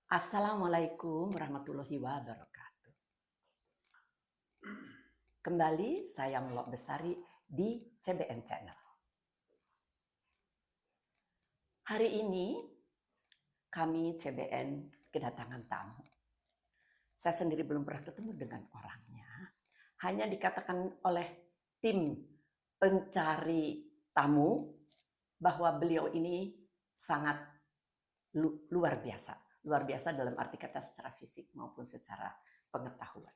Assalamualaikum warahmatullahi wabarakatuh. Kembali saya Melok Besari di CBN Channel. Hari ini kami CBN kedatangan tamu. Saya sendiri belum pernah ketemu dengan orangnya. Hanya dikatakan oleh tim pencari tamu bahwa beliau ini sangat luar biasa. Luar biasa dalam arti kata secara fisik maupun secara pengetahuan.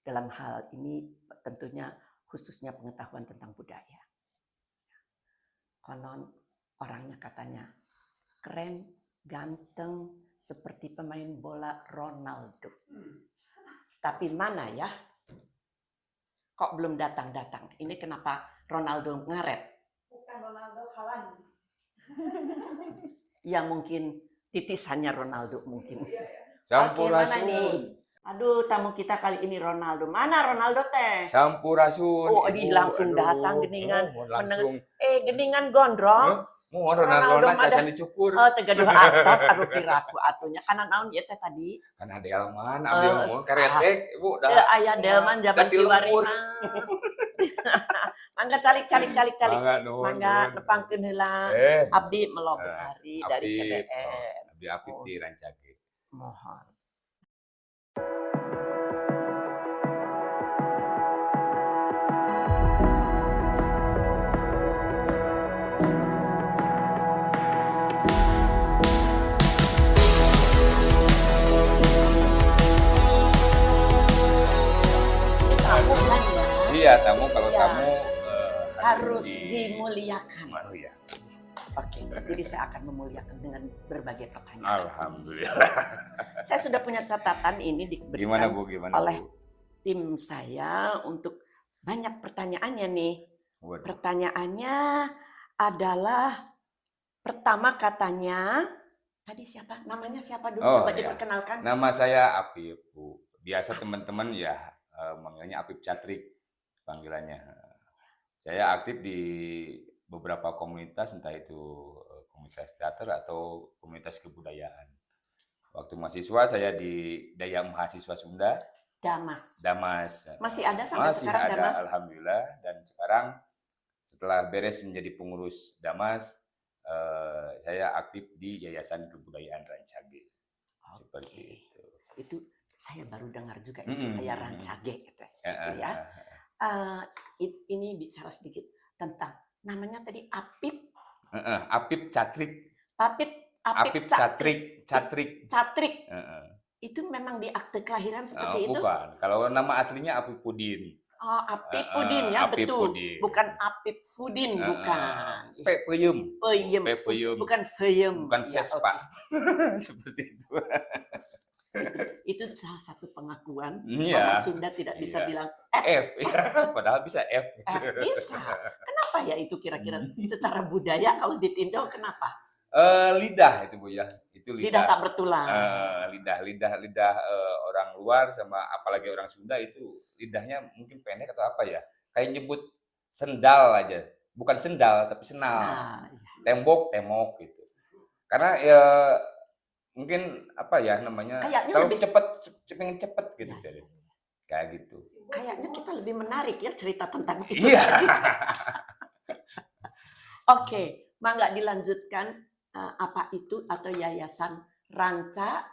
Dalam hal ini tentunya khususnya pengetahuan tentang budaya. Konon orangnya katanya keren, ganteng, seperti pemain bola Ronaldo. Tapi mana ya? Kok belum datang-datang? Ini kenapa Ronaldo ngaret? Bukan Ronaldo, Haaland. Ya mungkin titisannya Ronaldo mungkin. Sampurasun. Mana nih? Aduh, tamu kita kali ini Ronaldo. Mana Ronaldo teh? Sampurasun. Oh, di langsung datang geningan. Langsung. Geningan gondrong. Mau Ronaldo cacan dicukur. Oh, tegaduh atas aduh piraku atunya. Kana naon ieu teh tadi? Kana delman abdi ngomong karetek, Ibu dah. Aya delman zaman kiwarina. Mangga calik. Mangga nepangkeun heula. Abdi Melok Besari dari CBN. Abdi Apip di Rancage. Mohon. Iya, tamu kalau ya, tamu harus dimuliakan. Oh ya. Oke, jadi saya akan memuliakan dengan berbagai pertanyaan. Alhamdulillah. Saya sudah punya catatan ini diberikan oleh tim saya untuk banyak pertanyaannya nih. Waduh. Pertanyaannya adalah pertama katanya tadi siapa? Namanya siapa dulu? Coba diperkenalkan. Nama saya Apip, Bu. Biasa teman-teman ya manggilnya Apip Catrik panggilannya. Saya aktif di beberapa komunitas, entah itu komunitas teater atau komunitas kebudayaan. Waktu mahasiswa saya di Daya Mahasiswa Sunda. Damas. Masih ada sampai sekarang Damas? Alhamdulillah. Dan sekarang setelah beres menjadi pengurus Damas, saya aktif di Yayasan Kebudayaan Rancage. Seperti itu. Itu saya baru dengar juga itu kayak Rancage gitu ya. Ini bicara sedikit tentang namanya tadi Apip. Apip Catrik. Apip Catrik. Itu memang di akte kelahiran seperti itu? Bukan. Kalau nama aslinya Apip Pudin. Oh, Apip Pudin ya, Apip betul. Pudin. Bukan Apip Fudin, bukan. Peyem. Bukan Feyem. Bukan Vespa. Seperti itu. Itu salah satu pengakuan. Orang Sunda tidak bisa bilang F. Padahal bisa F. Bisa. Kenapa ya itu kira-kira secara budaya kalau ditinjau kenapa? Lidah itu Bu ya. Itu lidah tak bertulang. Lidah orang luar sama apalagi orang Sunda itu lidahnya mungkin pendek atau apa ya? Kayak nyebut sendal aja. Bukan sendal tapi senal. Tembok gitu. Karena ya mungkin apa ya namanya? Kalau pengen cepet gitu. Kayak gitu. Kayaknya kita lebih menarik ya cerita tentang itu. Iya. Oke, mangga dilanjutkan apa itu atau Yayasan Rancage.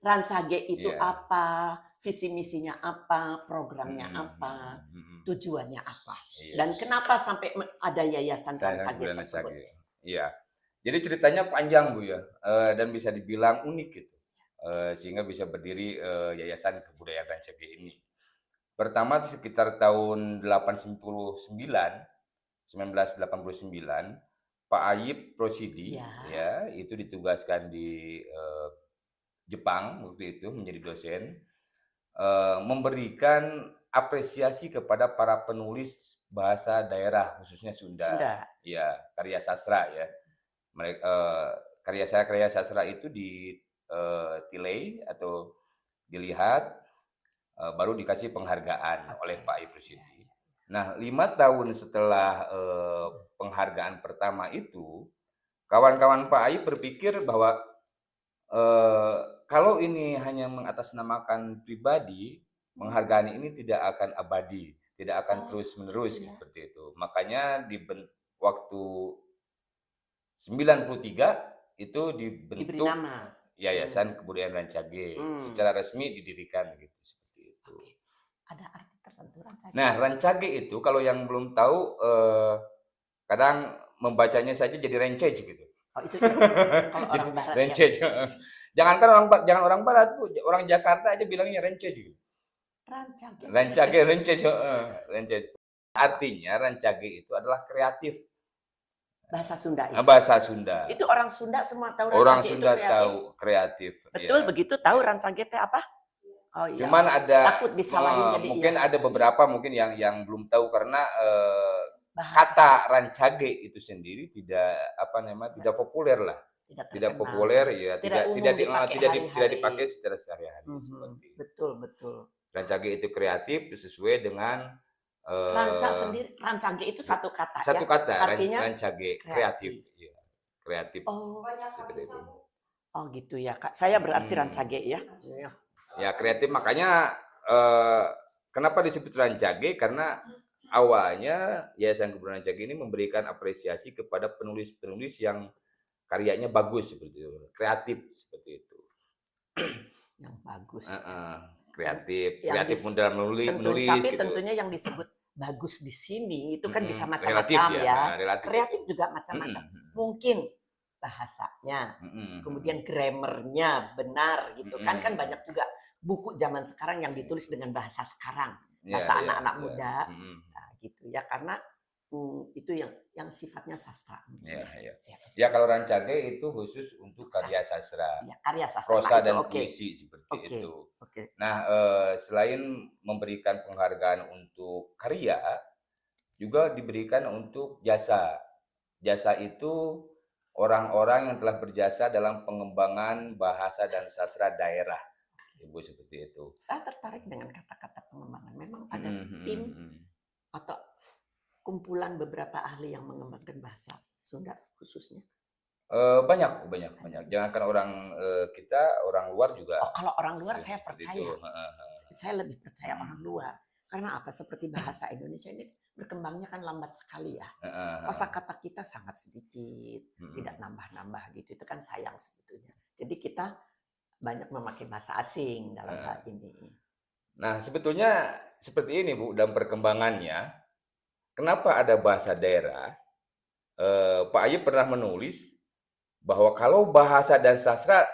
Rancage itu apa? Visi misinya apa? Programnya apa? Tujuannya apa? Dan kenapa sampai ada Yayasan Rancage tersebut? Iya. Jadi ceritanya panjang Bu ya, dan bisa dibilang unik gitu, sehingga bisa berdiri Yayasan Kebudayaan Rancage ini. Pertama sekitar tahun 1989, Pak Ayip Prosidi ya itu ditugaskan di Jepang waktu itu menjadi dosen, memberikan apresiasi kepada para penulis bahasa daerah khususnya Sunda. Ya, karya sastra ya. Mereka karya sastra itu ditilai atau dilihat baru dikasih penghargaan oleh Pak Ayip Prosidi. Nah, 5 tahun setelah penghargaan pertama itu, kawan-kawan Pak Ayip berpikir bahwa eh, kalau ini hanya mengatasnamakan pribadi, penghargaan ini tidak akan abadi, tidak akan Oh, terus-menerus gitu ya. seperti itu. Makanya waktu 93 itu Diberi dibentuk nama. Yayasan Kebudayaan Rancage. Secara resmi didirikan gitu seperti itu. Oke. Ada arti tertentu Rancage? Nah, Rancage itu kalau yang belum tahu kadang membacanya saja jadi Rancage gitu. Oh, itu ya. Kalau Jadi orang barat ya. Rancage. Jangankan jangan orang barat tuh, orang Jakarta aja bilangnya Rancage gitu. Rancage. Rancage. Rancage. Artinya Rancage itu adalah kreatif. Bahasa Sunda itu. Bahasa Sunda. Itu orang Sunda semua tahu Orang Rancage itu Sunda kreatif. tahu kreatif. Betul ya. begitu tahu Rancage teh apa? Oh iya. Cuman ada Takut disalahin jadi mungkin iya. ada beberapa mungkin yang belum tahu karena Bahasa. kata Rancage itu sendiri tidak populer lah. Tidak Tidak terkenal. populer ya, Tidak umum dipakai hari-hari. tidak dipakai secara sehari-hari seperti itu. Betul, betul. Rancage itu kreatif sesuai dengan Rancage itu satu kata satu ya. kata, Artinya Rancage kreatif. Ya. Kreatif. Oh, Banyak seperti itu. oh gitu ya, Kak. Saya berarti Rancage ya. Ya, kreatif makanya kenapa disebut Rancage? Karena awalnya Yayasan Kebudayaan Rancage ini memberikan apresiasi kepada penulis-penulis yang karyanya bagus seperti itu, kreatif seperti itu. Yang bagus. Kreatif dalam menulis tapi gitu. tentunya yang disebut bagus di sini itu kan bisa Relatif macam-macam ya. relatif. Kreatif juga macam-macam. Mungkin bahasanya, kemudian grammarnya benar gitu kan banyak juga buku zaman sekarang yang ditulis dengan bahasa sekarang, bahasa anak-anak muda, nah, gitu ya karena itu yang sifatnya sastra. Ya kalau Rancage itu khusus untuk karya sastra, ya, karya sastra prosa itu, dan puisi seperti itu. Nah, selain memberikan penghargaan untuk karya, juga diberikan untuk jasa. Jasa itu orang-orang yang telah berjasa dalam pengembangan bahasa dan sastra daerah. Ibu seperti itu. Saya tertarik dengan kata-kata pengembangan. Memang ada tim atau kumpulan beberapa ahli yang mengembangkan bahasa Sunda khususnya. Banyak. Jangankan orang kita, orang luar juga. Oh, kalau orang luar saya percaya. Saya lebih percaya orang luar. Karena apa? Seperti bahasa Indonesia ini berkembangnya kan lambat sekali ya. Kosakata kita sangat sedikit, tidak nambah-nambah gitu. Itu kan sayang sebetulnya. Jadi kita banyak memakai bahasa asing dalam hal ini. Nah, sebetulnya seperti ini Bu, dalam perkembangannya, kenapa ada bahasa daerah? Pak Ayub pernah menulis bahwa kalau bahasa dan sastra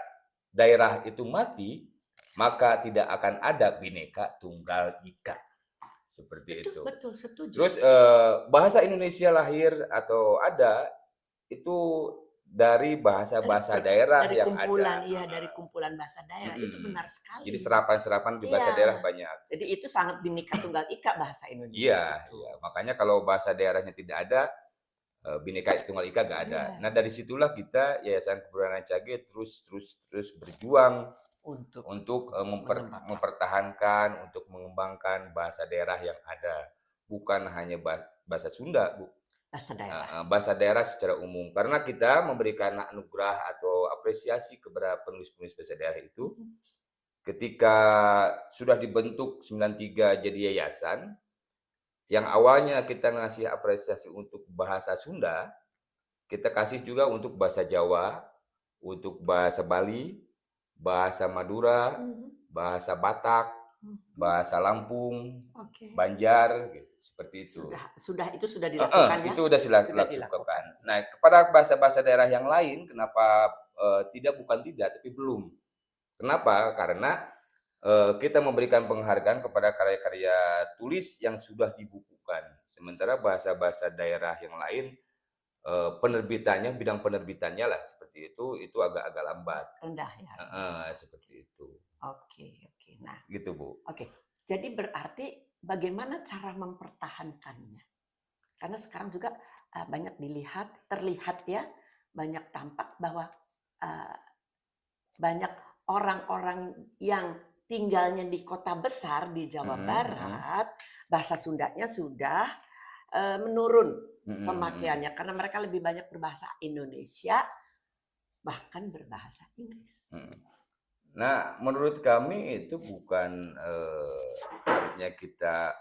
daerah itu mati, maka tidak akan ada Bhinneka Tunggal Ika. Seperti itu. Betul, setuju. Terus bahasa Indonesia lahir atau ada itu dari bahasa-bahasa daerah dari yang kumpulan, ada. Iya, dari kumpulan bahasa daerah. Itu benar sekali. Jadi serapan-serapan di bahasa daerah banyak. Jadi itu sangat Bhinneka Tunggal Ika bahasa Indonesia. Iya. Makanya kalau bahasa daerahnya tidak ada, Bhinneka Tunggal Ika nggak ada. Nah, dari situlah kita Yayasan Kebudayaan Rancage terus berjuang untuk mempertahankan, untuk mengembangkan bahasa daerah yang ada. Bukan hanya bahasa Sunda, Bu. Bahasa daerah secara umum. Karena kita memberikan anugerah atau apresiasi kepada penulis-penulis bahasa daerah itu ketika sudah dibentuk 93 jadi yayasan, yang awalnya kita ngasih apresiasi untuk bahasa Sunda, kita kasih juga untuk bahasa Jawa, untuk bahasa Bali, bahasa Madura, bahasa Batak, bahasa Lampung, Banjar, gitu, seperti itu. Itu sudah dilakukan ya? Itu sudah dilakukan. Nah, kepada bahasa-bahasa daerah yang lain, kenapa bukan tidak, tapi belum. Kenapa? Karena kita memberikan penghargaan kepada karya-karya tulis yang sudah dibukukan. Sementara bahasa-bahasa daerah yang lain, bidang penerbitannya lah seperti itu agak lambat. Rendah ya. Seperti itu. Oke. Nah, gitu Bu. Oke. Jadi berarti bagaimana cara mempertahankannya? Karena sekarang juga banyak terlihat ya, banyak tampak bahwa banyak orang-orang yang tinggalnya di kota besar di Jawa Barat, bahasa Sundanya sudah menurun pemakaiannya karena mereka lebih banyak berbahasa Indonesia bahkan berbahasa Inggris. Mm. Nah, menurut kami itu bukan artinya kita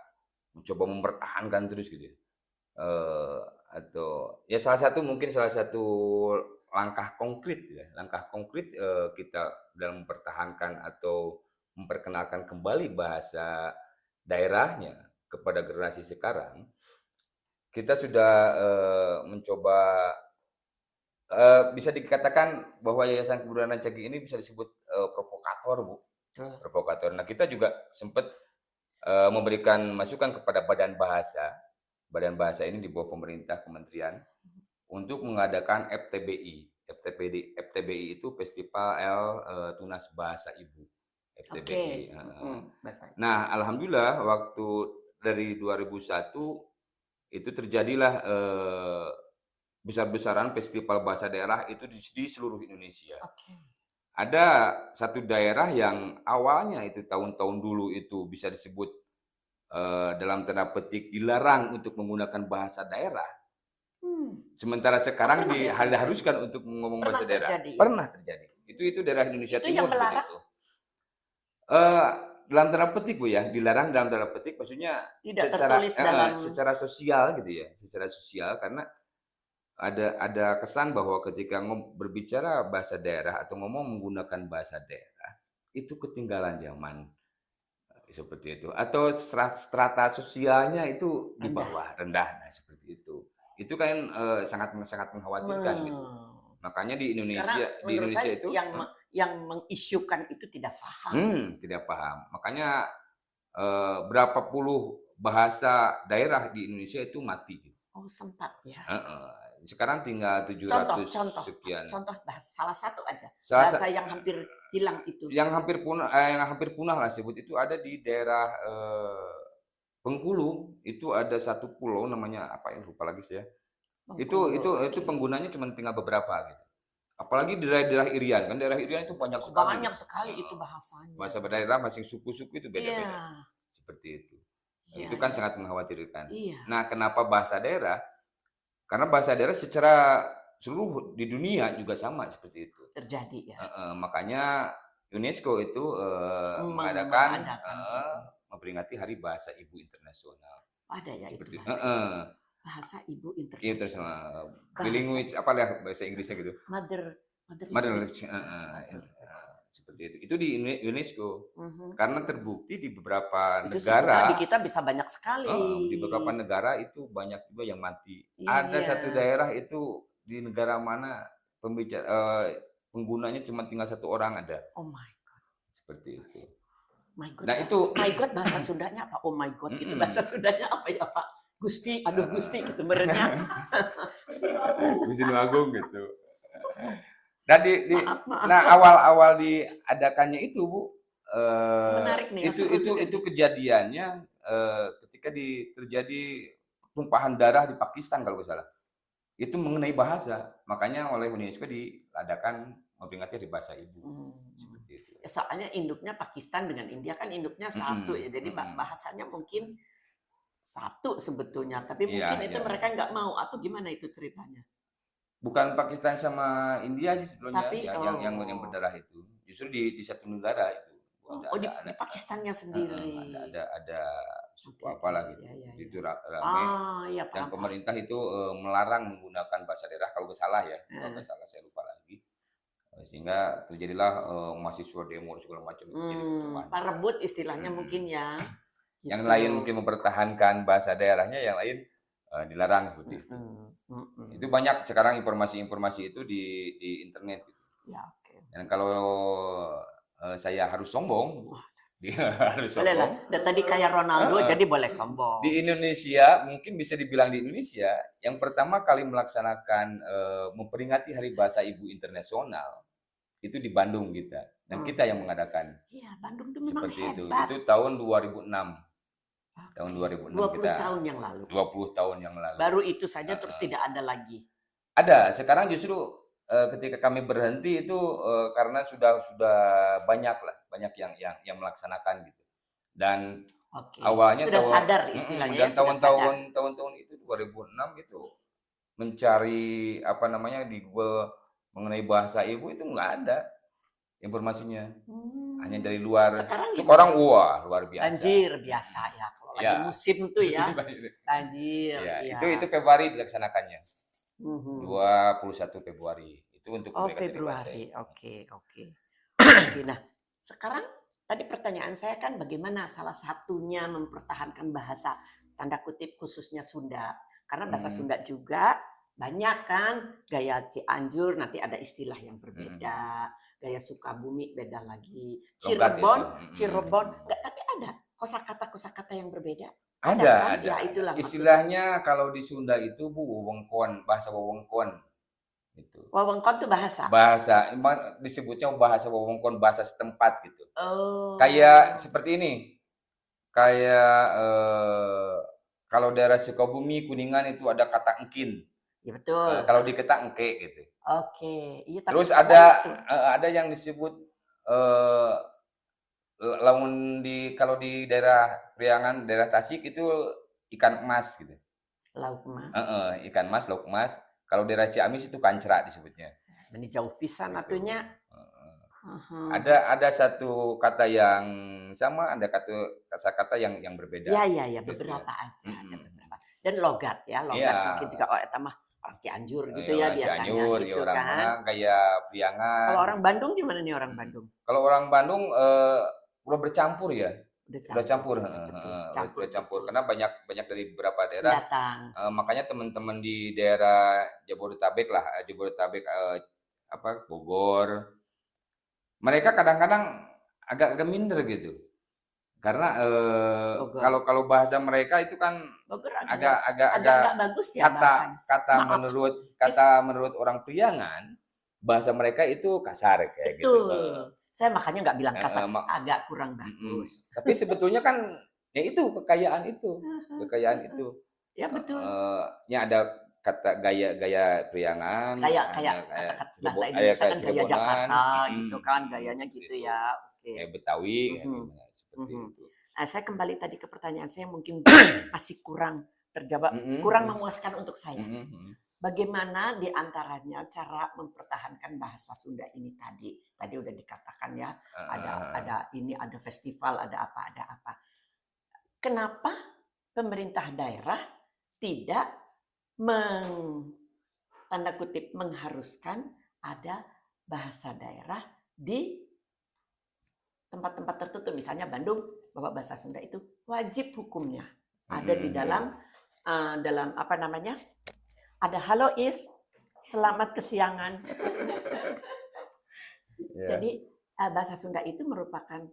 mencoba mempertahankan terus gitu ya. Atau ya salah satu langkah konkret ya, langkah konkret kita dalam mempertahankan atau memperkenalkan kembali bahasa daerahnya kepada generasi sekarang, kita sudah mencoba bisa dikatakan bahwa Yayasan Kebudayaan Cagi ini bisa disebut provokator, Bu. Betul. Provokator. Nah, kita juga sempat memberikan masukan kepada Badan Bahasa ini di bawah pemerintah kementerian untuk mengadakan FTBI. FTBI itu Festival Tunas Bahasa Ibu. FTBI. Bahasa. Nah, alhamdulillah waktu dari 2001 itu terjadilah besar-besaran festival bahasa daerah itu di seluruh Indonesia. Oke. Ada satu daerah yang awalnya itu tahun-tahun dulu itu bisa disebut dalam tanda petik dilarang untuk menggunakan bahasa daerah. Sementara sekarang diharuskan untuk ngomong bahasa daerah. Pernah terjadi. Itu daerah Indonesia Itu Timur yang seperti melarang? itu. Dalam tanda petik, Bu ya, dilarang dalam tanda petik maksudnya Tidak tertulis dalam secara sosial gitu ya, secara sosial karena ada kesan bahwa ketika berbicara bahasa daerah atau ngomong menggunakan bahasa daerah itu ketinggalan zaman seperti itu atau strata sosialnya itu di bawah rendah, nah seperti itu kan sangat mengkhawatirkan gitu. Makanya di Indonesia saya itu yang mengisukan itu tidak paham. tidak paham. Makanya berapa puluh bahasa daerah di Indonesia itu mati. Oh, sempat ya. Sekarang tinggal 700 sekian. Contoh salah satu aja. Bahasa yang hampir hilang itu. Yang hampir punah lah sebut itu ada di daerah Bengkulu. Itu ada satu pulau namanya apa ya lupa lagi saya. Bengkulu, itu penggunanya cuma tinggal beberapa gitu. Apalagi di daerah Irian kan daerah Irian itu banyak sekali. Banyak sekali itu bahasanya. Bahasa daerah masing suku-suku itu beda-beda. Seperti itu. Itu kan sangat mengkhawatirkan. Nah, kenapa bahasa daerah? Karena bahasa daerah secara seluruh di dunia juga sama seperti itu. Terjadi ya. Makanya UNESCO itu mengadakan memperingati Hari Bahasa Ibu Internasional. Ada ya seperti itu. Bahasa Ibu Internasional. Language apa ya bahasa Inggrisnya gitu? Mother language. Seperti itu. Itu di UNESCO. Karena terbukti di beberapa negara. Di kita bisa banyak sekali. Di beberapa negara itu banyak juga yang mati. Ada satu daerah itu di negara mana penggunanya cuma tinggal satu orang ada. Oh my God. Seperti itu. My God. Nah itu. My God bahasa Sundanya apa? Oh my God itu bahasa Sundanya apa ya Pak? Gusti, aduh Gusti gitu merenya. Gusti Agung gitu. Dan maaf. Nah awal diadakannya itu Bu, menarik nih. Itu kejadiannya ketika terjadi tumpahan darah di Pakistan kalau nggak salah. Itu mengenai bahasa, makanya oleh UNESCO diadakan memperingati Hari Bahasa Ibu. Seperti itu. Ya, soalnya induknya Pakistan dengan India kan induknya satu ya, jadi bahasanya mungkin satu sebetulnya, tapi mungkin itu mereka nggak mau atau gimana itu ceritanya? Bukan Pakistan sama India sih sebelumnya, tapi, yang berdarah itu, justru di satu negara itu. Di Pakistannya sendiri. Ada suku apalah gitu. Itu ramai. Dan pemerintah itu melarang menggunakan bahasa daerah kalau nggak salah ya, kalau nggak salah saya lupa lagi. Sehingga terjadilah mahasiswa demo segala macam. Parebut istilahnya mungkin ya. Yang lain mungkin mempertahankan bahasa daerahnya, yang lain dilarang seperti itu. Itu banyak sekarang informasi-informasi itu di internet. Gitu. Ya, Dan kalau saya harus sombong, harus sombong. Dan tadi kayak Ronaldo, jadi boleh sombong. Di Indonesia, mungkin bisa dibilang di Indonesia, yang pertama kali melaksanakan memperingati Hari Bahasa Ibu Internasional itu di Bandung kita, dan kita yang mengadakan. Iya, Bandung itu memang seperti hebat. Itu tahun 2006. Tahun 2006 20 kita. tahun yang lalu. 20 tahun yang lalu. Baru itu saja terus tidak ada lagi. Ada. Sekarang justru ketika kami berhenti itu karena sudah banyak yang melaksanakan gitu. Dan awalnya sudah sadar istilahnya. Dan tahun-tahun itu 2006 itu mencari di Google mengenai bahasa ibu itu nggak ada informasinya. Hanya dari Hmm. luar. Sekarang Sekarang wah luar biasa. banjir biasa ya. Kalau lagi Ya, musim tuh ya, banjir. banjir. Ya, Ya. itu Februari dilaksanakannya. Mhm. 21 Februari. Itu untuk Oh, pendekatan bahasa Februari. ibu. Oke, oke. Oke, nah sekarang tadi pertanyaan saya kan bagaimana salah satunya mempertahankan bahasa tanda kutip khususnya Sunda. Karena bahasa Hmm. Sunda juga banyak kan gaya Cianjur nanti ada istilah yang Hmm. berbeda, gaya Sukabumi beda lagi, Logat itu. Cirebon, Hmm. Cirebon enggak tapi ada kosakata yang berbeda. Ada Ada, kan? ada, Ya ada. itulah maksud saya. Istilahnya kalau di Sunda itu Bu wewengkon, bahasa wewengkon gitu. Wewengkon tuh bahasa. Bahasa, emang disebutnya bahasa wewengkon, bahasa setempat gitu. Oh. Kayak seperti ini. Kayak kalau daerah Sukabumi, Kuningan itu ada kata engkin. Ya betul. Kalau di Ketak engke gitu. Oke, iya tapi Terus ada itu. ada yang disebut lamun kalau di daerah Priangan, daerah Tasik itu ikan emas gitu. Lauk emas. Ikan emas, lauk emas. Kalau daerah Ciamis itu kancra disebutnya. Ini jauh pisan Gitu. atunya. Ada satu kata yang sama, ada kata yang berbeda. Ya, Gitu ya. beberapa aja, ada beberapa. Dan logat ya, logat Iya. mungkin juga oh eta mah orang Cianjur gitu ya Orang biasanya Cianjur, ya gitu orang kan. mana kayak Priangan. Kalau orang Bandung gimana nih orang Bandung? Kalau orang Bandung udah bercampur ya. Udah campur, ya, betul. udah campur karena banyak dari beberapa daerah. Pendatang. Makanya teman-teman di daerah Jabodetabek lah, Bogor, mereka kadang-kadang agak minder gitu. Karena Bogor. kalau bahasa mereka itu kan Bogor agak nggak bagus ya bahasanya. kata menurut orang Priangan, bahasa mereka itu kasar kayak gitu. Betul. Saya makanya nggak bilang kasar, agak kurang bagus. Tapi sebetulnya kan ya itu kekayaan itu. Ya betul. Ya ada kata gaya Priangan, Kayak kata-kata bahasa Indonesia kan gaya Jakarta gitu kan, gayanya gitu ya. Oke. Kayak Betawi kayak gimana seperti itu. Nah, saya kembali tadi ke pertanyaan saya mungkin masih kurang terjawab, kurang memuaskan untuk saya. Bagaimana diantaranya cara mempertahankan bahasa Sunda ini tadi? Tadi udah dikatakan ya, ada ini, ada festival, ada apa. Kenapa pemerintah daerah tidak tanda kutip mengharuskan ada bahasa daerah di tempat-tempat tertentu, misalnya Bandung, bahwa bahasa Sunda itu wajib hukumnya ada di dalam apa namanya? Ada halo Is, selamat kesiangan. Jadi bahasa Sunda itu merupakan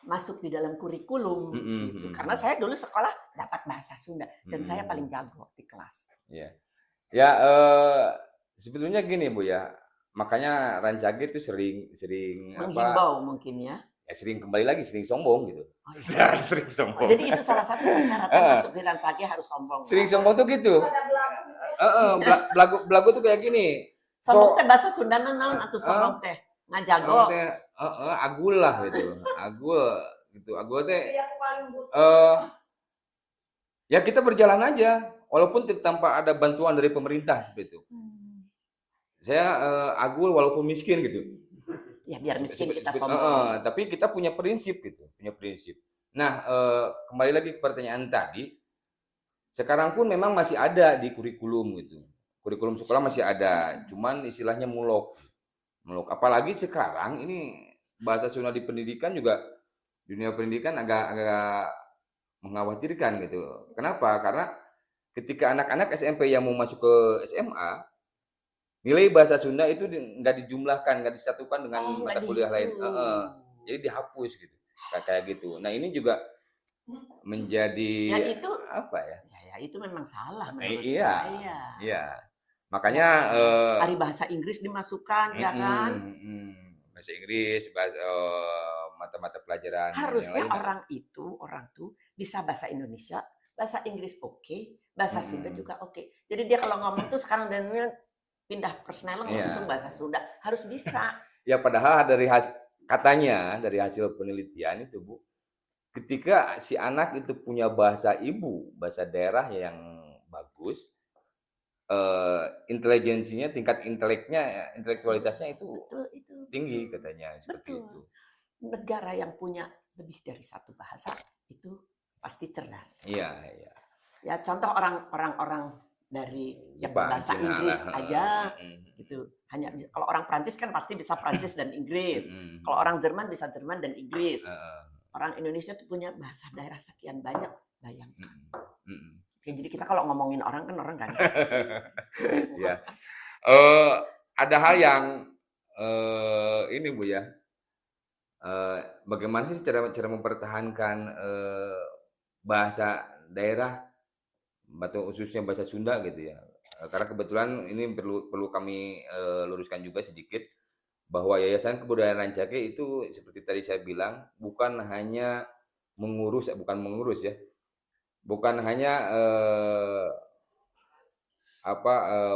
masuk di dalam kurikulum gitu. Karena saya dulu sekolah dapat bahasa Sunda dan saya paling jago di kelas. Ya, sebetulnya gini Bu ya. Makanya Rancage itu sering menghimbau mungkin ya. Sering kembali lagi sering sombong gitu. Oh, iya. Sering sombong. Jadi itu salah satu persyaratan masuk di Rancage harus sombong. Sering sombong tuh gitu. Belagu tuh kayak gini. Sombong teh bahasa Sunda naon atuh sombong teh? Ngajago. Sombong teh agul lah gitu. Agul teh ya kita berjalan aja walaupun tanpa ada bantuan dari pemerintah seperti itu. Saya agul walaupun miskin gitu. Ya biar miskin kita sombong. Tapi kita punya prinsip gitu, punya prinsip. Nah, kembali lagi ke pertanyaan tadi, sekarang pun memang masih ada di kurikulum gitu. Kurikulum sekolah masih ada, cuman istilahnya mulok. Apalagi sekarang ini bahasa Sunda di pendidikan juga dunia pendidikan agak mengkhawatirkan gitu. Kenapa? Karena ketika anak-anak SMP yang mau masuk ke SMA, nilai bahasa Sunda itu nggak dijumlahkan, nggak disatukan dengan mata kuliah lain. Jadi dihapus gitu, kayak gitu. Nah ini juga menjadi itu apa ya? Ya itu memang salah menurut saya. Iya. Makanya hari bahasa Inggris dimasukkan ya kan? Bahasa Inggris, mata-mata pelajaran. Harusnya orang tuh bisa bahasa Indonesia, bahasa Inggris oke, bahasa Sunda juga oke. Jadi dia kalau ngomong tuh sekarang pindah persneling langsung bahasa Sunda, harus bisa. Ya padahal dari hasil penelitian itu Bu, ketika si anak itu punya bahasa ibu, bahasa daerah yang bagus, intelijensinya, tingkat intelektualitasnya itu Betul itu. tinggi katanya seperti Betul. itu. Negara yang punya lebih dari satu bahasa itu pasti cerdas. Iya, iya. Ya contoh orang-orang dari yang Jepang, berbahasa Cina lah. Inggris aja Mm, gitu. Hanya kalau orang Prancis kan pasti bisa Prancis dan Inggris. mm, Kalau orang Jerman bisa Jerman dan Inggris. uh, Orang Indonesia tuh punya bahasa daerah sekian banyak, bayangkan. mm. Oke, jadi kita kalau ngomongin orang kan orang kan. Ya. Ada hal yang ini Bu ya. Bagaimana sih cara cara mempertahankan bahasa daerah atau khususnya bahasa Sunda gitu ya? Karena kebetulan ini perlu perlu kami luruskan juga sedikit bahwa Yayasan Kebudayaan Rancake itu seperti tadi saya bilang bukan hanya bukan mengurus ya, bukan hanya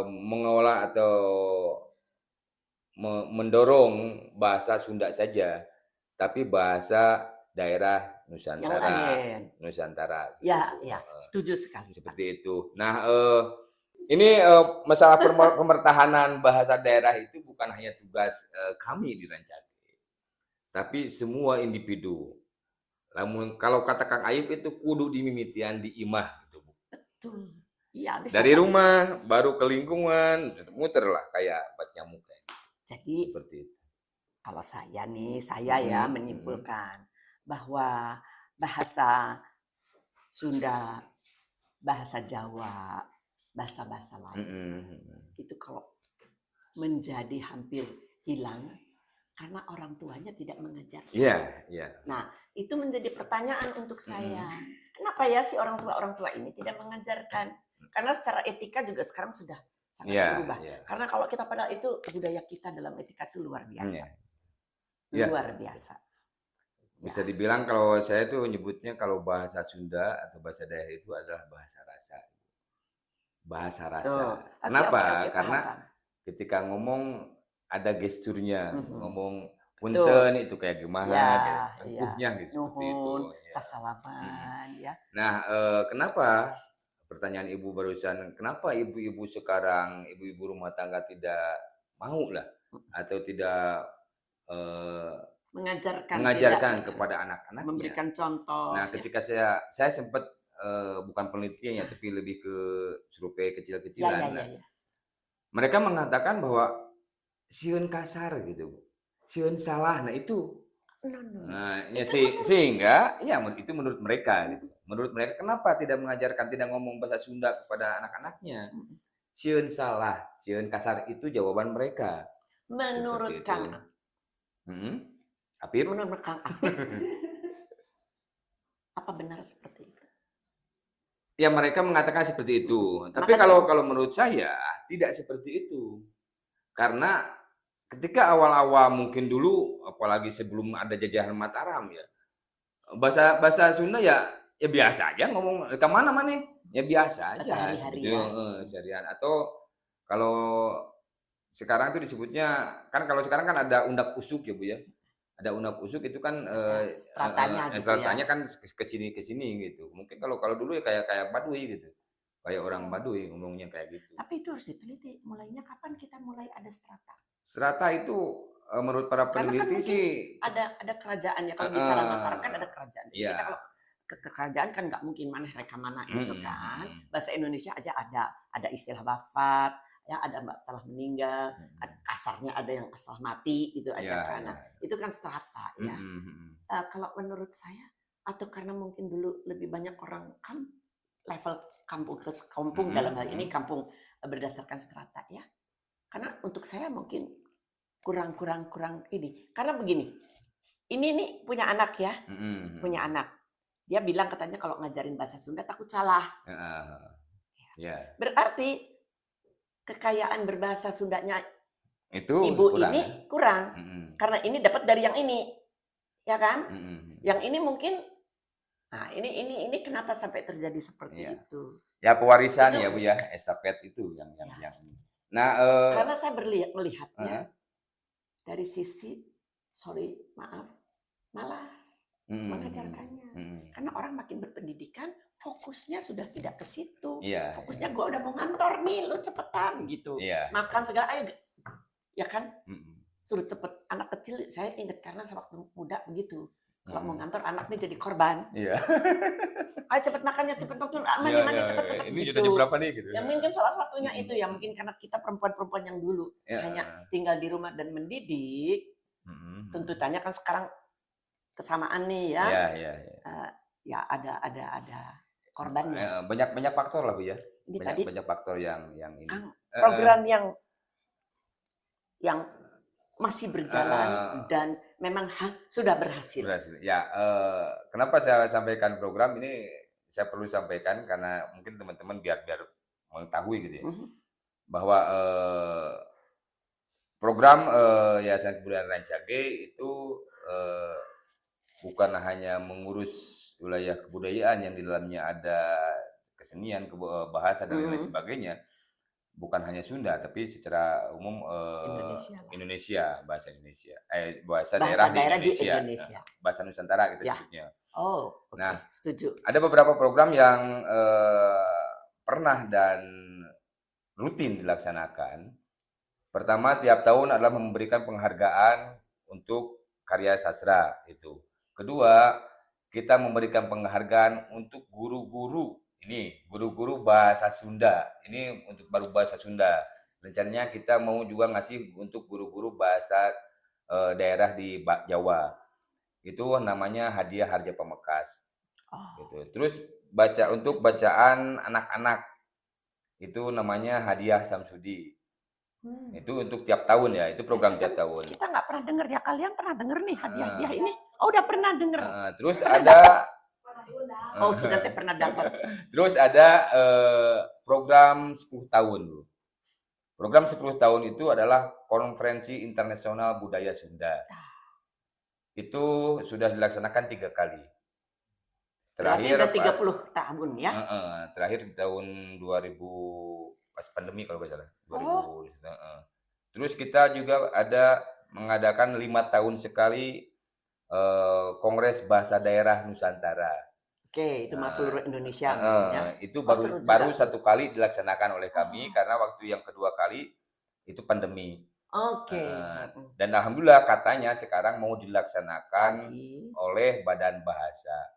mengelola atau mendorong bahasa Sunda saja, tapi bahasa daerah Yang Nusantara, lain. Nusantara Ya, gitu. ya, setuju sekali. Seperti itu. Nah, ini masalah pemertahanan bahasa daerah itu bukan hanya tugas kami di Rancake, tapi semua individu. Namun kalau kata Kang Ayub itu kudu dimimitian di imah gitu, Bu. Betul. Iya, bisa Dari kan? rumah baru ke lingkungan, muter lah kayak bat nyamuk kayak gitu. Jadi Seperti itu. kalau saya ya Mhm, mhm. menyimpulkan bahwa bahasa Sunda, bahasa Jawa, bahasa-bahasa lain Mhm, mhm. itu kalau menjadi hampir hilang karena orang tuanya tidak mengajarkan. Iya, iya. Nah, itu menjadi pertanyaan untuk saya. Mhm. Kenapa ya si orang tua ini tidak mengajarkan? Karena secara etika juga sekarang sudah sangat Iya, berubah. iya. Karena kalau kita padahal itu budaya kita dalam etika itu luar biasa. Iya. Iya. Luar biasa. Bisa Ya. dibilang kalau saya tuh nyebutnya kalau bahasa Sunda atau bahasa daerah itu adalah bahasa rasa. Bahasa rasa. Tuh. Oke, Kenapa? paham, Karena paham. ketika ngomong ada gesturnya, Mhm. ngomong Betul. punten itu kayak Ya, gimana, kayak ya. tempuhnya gitu seperti itu. Nuhun, Ya. Mm. sasalaman, ya. Nah, kenapa pertanyaan Ibu barusan, kenapa ibu-ibu sekarang, ibu-ibu rumah tangga tidak mau lah atau tidak eh, Mengajarkan tidak mengajarkan kepada anak-anaknya? memberikan contoh, Nah, ya. ketika saya sempat bukan penelitian ya, tapi lebih ke survei Ya, ya, kecil-kecilan. ya, Nah, ya. mereka mengatakan bahwa sieun kasar gitu, Bu. Sieun salah. Nah, itu No, no, no. nah, ya Itu menurut sehingga ya itu menurut mereka gitu. Menurut mereka kenapa tidak mengajarkan, tidak ngomong bahasa Sunda kepada anak-anaknya? Sieun salah, sieun kasar itu jawaban mereka. menurut Seperti itu. Kang Apip? menurut Kang Apip, apa benar seperti itu? Ya mereka mengatakan seperti itu. Tapi Makanya kalau menurut saya tidak seperti itu. Karena ketika awal-awal mungkin dulu, apalagi sebelum ada jajahan Mataram ya, bahasa bahasa Sunda ya biasa aja ngomong, "Ke mana maneh?" Ya biasa aja sehari-hari seperti ya. seharian. Atau kalau sekarang itu disebutnya kan kalau sekarang kan ada undak usuk ya Bu ya. Ada undak usuk itu kan Ada stratanya gitu ya. stratanya kan ke sini gitu. Mungkin kalau kalau dulu ya kayak kayak Baduy gitu. Kayak orang Oh, Baduy ngomongnya kayak gitu. tapi itu harus diteliti. Mulainya kapan kita mulai ada strata? Strata itu menurut para Karena kan peneliti mungkin sih ada kerajaan ya. Kalau bicara Mataram kan heeh, ada kerajaan. Jadi kita iya. kalau ke kerajaan kan nggak mungkin mana reka mana Mhm, gitu kan. mhm, Bahasa Indonesia aja ada istilah wafat, ya ada mbak telah meninggal, mhm. kasarnya ada yang asal mati gitu aja Iya, kan. iya. Nah, itu kan strata Mhm, ya. mhm. Kalau menurut saya atau karena mungkin dulu lebih banyak orang kan level kampung ke kampung Mhm, dalam hal ini mhm. kampung berdasarkan strata ya. Karena untuk saya mungkin kurang ini. Karena begini, ini nih punya anak ya, Mhm, punya mhm. anak. Dia bilang katanya kalau ngajarin bahasa Sunda takut salah. Heeh, iya. Berarti kekayaan berbahasa Sundanya Itu ibu kurang ya? ini kurang. Mhm, Karena ini dapat dari yang ini, ya kan? mhm, mhm. Yang ini mungkin, nah ini kenapa sampai terjadi seperti Iya. itu? Ya pewarisan Itu ya Bu ya, estafet itu ya. yang ini. Nah, Karena saya melihatnya heeh, dari sisi, sorry maaf, malas. mengajarkannya. Karena orang makin berpendidikan, fokusnya sudah tidak ke situ. Iya. Fokusnya gue udah mau ngantor nih, lu cepetan gitu. Iya. Makan segala, ayo, ya kan? Mm-mm. Suruh cepet. Anak kecil, saya ingat karena saya waktu muda begitu. Kalau mau ngantor, anaknya jadi korban. Iya. Ayo cepet makannya, cepet makan, Iya, mandi, iya, cepet ini gitu. udah jam berapa nih gitu. Ya mungkin salah satunya itu ya, mungkin karena kita perempuan-perempuan yang dulu Ya. hanya tinggal di rumah dan mendidik, tuntutannya kan sekarang kesamaan nih ya. Iya, iya, iya. Ya ada korbannya. Banyak faktor lah Bu ya. Ini tadi Banyak faktor yang ini. Kang, program yang masih berjalan dan memang sudah berhasil. Ya, kenapa saya sampaikan program ini? Saya perlu sampaikan karena mungkin teman-teman biar mengetahui gitu ya, bahwa program Yayasan Kebudayaan Rancage itu bukan hanya mengurus wilayah kebudayaan yang di dalamnya ada kesenian, bahasa dan lain sebagainya. Bukan hanya Sunda, tapi secara umum Indonesia, bahasa Indonesia, bahasa daerah di Indonesia. Bahasa Nusantara kita sebutnya. Oh, okay. Nah, setuju. Ada beberapa program yang pernah dan rutin dilaksanakan. Pertama, tiap tahun adalah memberikan penghargaan untuk karya sastra itu. Kedua, kita memberikan penghargaan untuk guru-guru. Ini guru-guru bahasa Sunda. Ini untuk baru bahasa Sunda. Rencananya kita mau juga ngasih untuk guru-guru bahasa daerah di Jawa. Itu namanya hadiah Harja Pamekas. Gitu. Terus untuk bacaan anak-anak itu namanya hadiah Samsudi. Itu untuk tiap tahun ya. Itu program tiap tahun. Kita nggak pernah dengar ya. Kalian pernah dengar nih hadiah ini? Oh, udah pernah dengar. Terus ada sudah pernah dapat. Terus ada program 10 tahun. Program 10 tahun itu adalah Konferensi Internasional Budaya Sunda. Itu sudah dilaksanakan 3 kali. Terakhir udah 30 tahun ya. Terakhir di tahun 2000 pas pandemi kalau nggak salah. 2000. Terus kita juga ada mengadakan 5 tahun sekali Kongres Bahasa Daerah Nusantara. Oke, itu seluruh Indonesia. Itu baru 1 kali dilaksanakan oleh kami karena waktu yang kedua kali itu pandemi. Oke. Dan alhamdulillah katanya sekarang mau dilaksanakan oleh Badan Bahasa.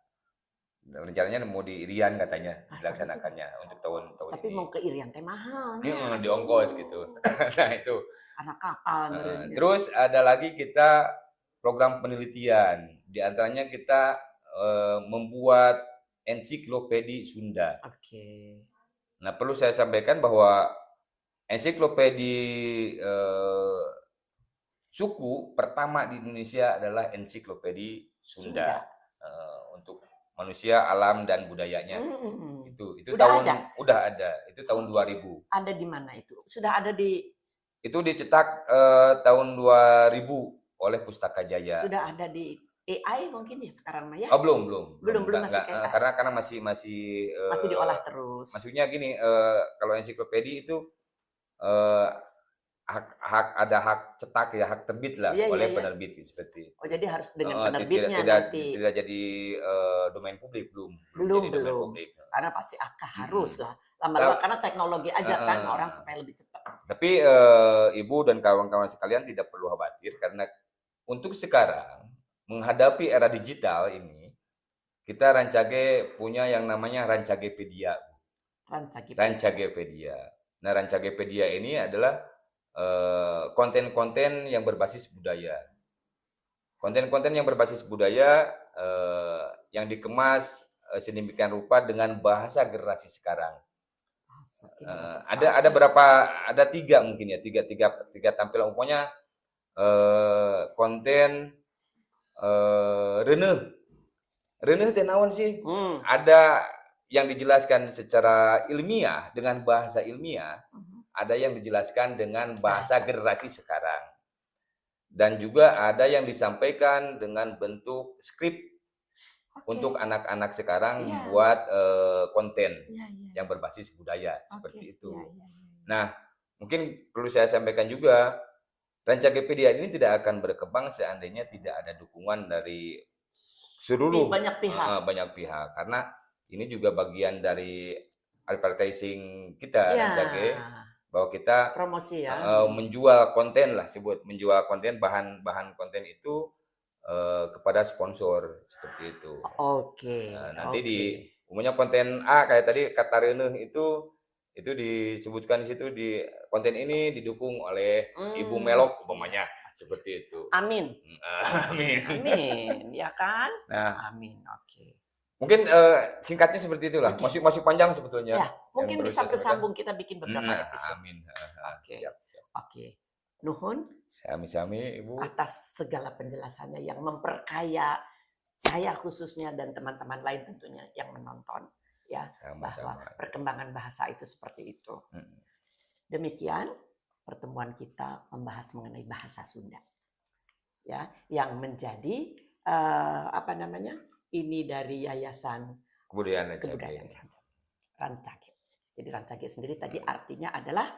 Rencananya mau di Irian katanya dilaksanakannya untuk tahun ini. Tapi mau ke Irian teh mahal. Di ongkos gitu. Nah itu. Karena kapal. Terus ada lagi kita program penelitian. Di antaranya kita membuat ensiklopedi Sunda. Oke. Nah perlu saya sampaikan bahwa ensiklopedi suku pertama di Indonesia adalah ensiklopedi Sunda. Untuk manusia, alam dan budayanya. Itu udah ada. Itu tahun 2000. Ada di mana itu? Sudah ada di Itu dicetak tahun 2000 oleh Pustaka Jaya. Sudah ada di AI mungkin ya sekarang ya? Belum masih karena masih diolah terus. Maksudnya gini, kalau ensiklopedi itu ada hak cetak ya, hak terbit lah oleh penerbit seperti itu. Oh, jadi harus dengan penerbitnya nanti. Tidak jadi domain publik belum. Karena pasti harus lah. Lama-lama karena teknologi aja kan orang supaya lebih cepat. Tapi Ibu dan kawan-kawan sekalian tidak perlu khawatir karena untuk sekarang menghadapi era digital ini kita Rancage punya yang namanya Rancagepedia. Rancagepedia. Nah, Rancagepedia ini adalah konten-konten yang berbasis budaya. Konten-konten yang berbasis budaya yang dikemas sedemikian rupa dengan bahasa generasi sekarang. Ada 3 mungkin ya, tiga tampilan umumnya konten Reuneuh teh naon sih? Ada yang dijelaskan secara ilmiah dengan bahasa ilmiah, ada yang dijelaskan dengan bahasa generasi sekarang. Dan juga ada yang disampaikan dengan bentuk skrip untuk anak-anak sekarang membuat konten yang berbasis budaya seperti itu. Nah, mungkin perlu saya sampaikan juga, Rancagepedia ini tidak akan berkembang seandainya tidak ada dukungan dari seluruh banyak pihak. banyak pihak, karena ini juga bagian dari advertising kita Iya, Rancage, bahwa kita promosi ya. menjual konten lah, menjual konten, bahan konten itu kepada sponsor seperti itu. Oke, Nanti oke. umumnya konten A kayak tadi kata Reneh itu disebutkan di situ, di konten ini didukung oleh Ibu Melok umpamanya seperti itu. Amin. Amin. Amin, ya kan? Nah, Amin, oke. mungkin singkatnya seperti itulah. Oke. Masih panjang sebetulnya. Ya, mungkin perlu bisa saya bersambung, kita bikin beberapa sampaikan. episode. Amin. Oke. Siap. Oke. Nuhun Sami-sami Ibu. atas segala penjelasannya yang memperkaya saya khususnya dan teman-teman lain tentunya yang menonton ya, bahwa Sama-sama. perkembangan bahasa itu seperti itu. Demikian pertemuan kita membahas mengenai bahasa Sunda. Ya, yang menjadi ini dari Yayasan Kebudayaan Kebudayaan Rancage. Rancage. Jadi Rancage sendiri tadi artinya adalah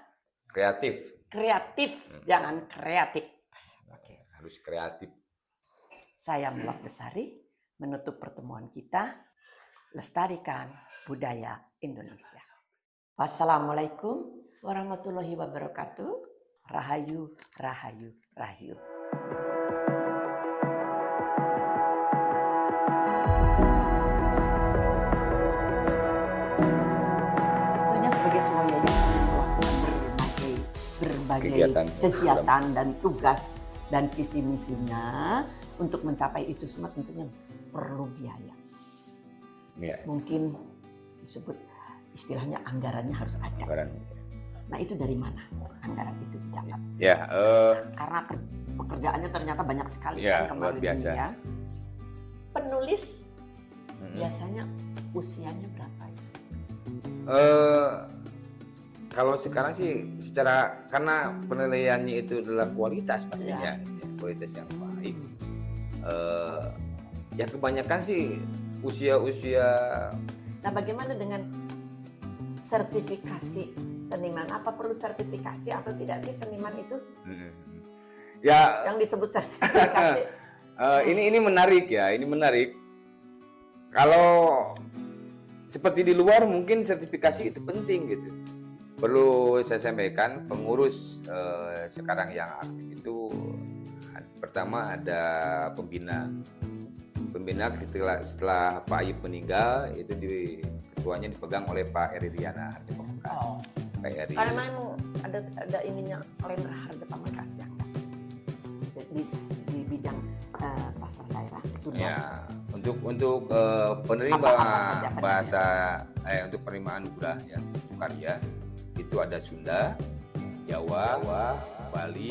Kreatif. kreatif, jangan kreatif. Oke. Harus kreatif. Saya Melok Besari menutup pertemuan kita, lestarikan budaya Indonesia. Wassalamualaikum warahmatullahi wabarakatuh. Rahayu, rahayu, rahayu. Sebagai sebuah yayasan yang melakukan berbagai kegiatan dan tugas dan visi misinya, untuk mencapai itu semua tentunya perlu biaya. Ya. Mungkin disebut istilahnya anggarannya harus ada. Nah, itu dari mana anggaran itu didapat? Ya, karena pekerjaannya ternyata banyak sekali ya, kan luar kemarin biasa. ini ya. Penulis biasanya usianya berapa ya? Kalau sekarang sih karena penilaiannya itu adalah kualitas pastinya, kualitas yang baik. Ya kebanyakan sih usia. Nah, bagaimana dengan sertifikasi seniman? Apa perlu sertifikasi atau tidak sih seniman itu? Ya. Yang disebut sertifikasi. Ini menarik ya. Ini menarik. Kalau seperti di luar mungkin sertifikasi itu penting gitu. Perlu saya sampaikan, pengurus sekarang yang aktif itu pertama ada pembina setelah Pak Ayub meninggal, itu ketuanya dipegang oleh Pak Eri Riana Harja Pamungkas. Pak Eri. Karena memang ada ininya Lendra Harja Pamungkas ya, di bidang sastra daerah Sunda. Ya, untuk penerima bahasa untuk penerimaan anugerah ya karya itu ada Sunda, Jawa, Bali,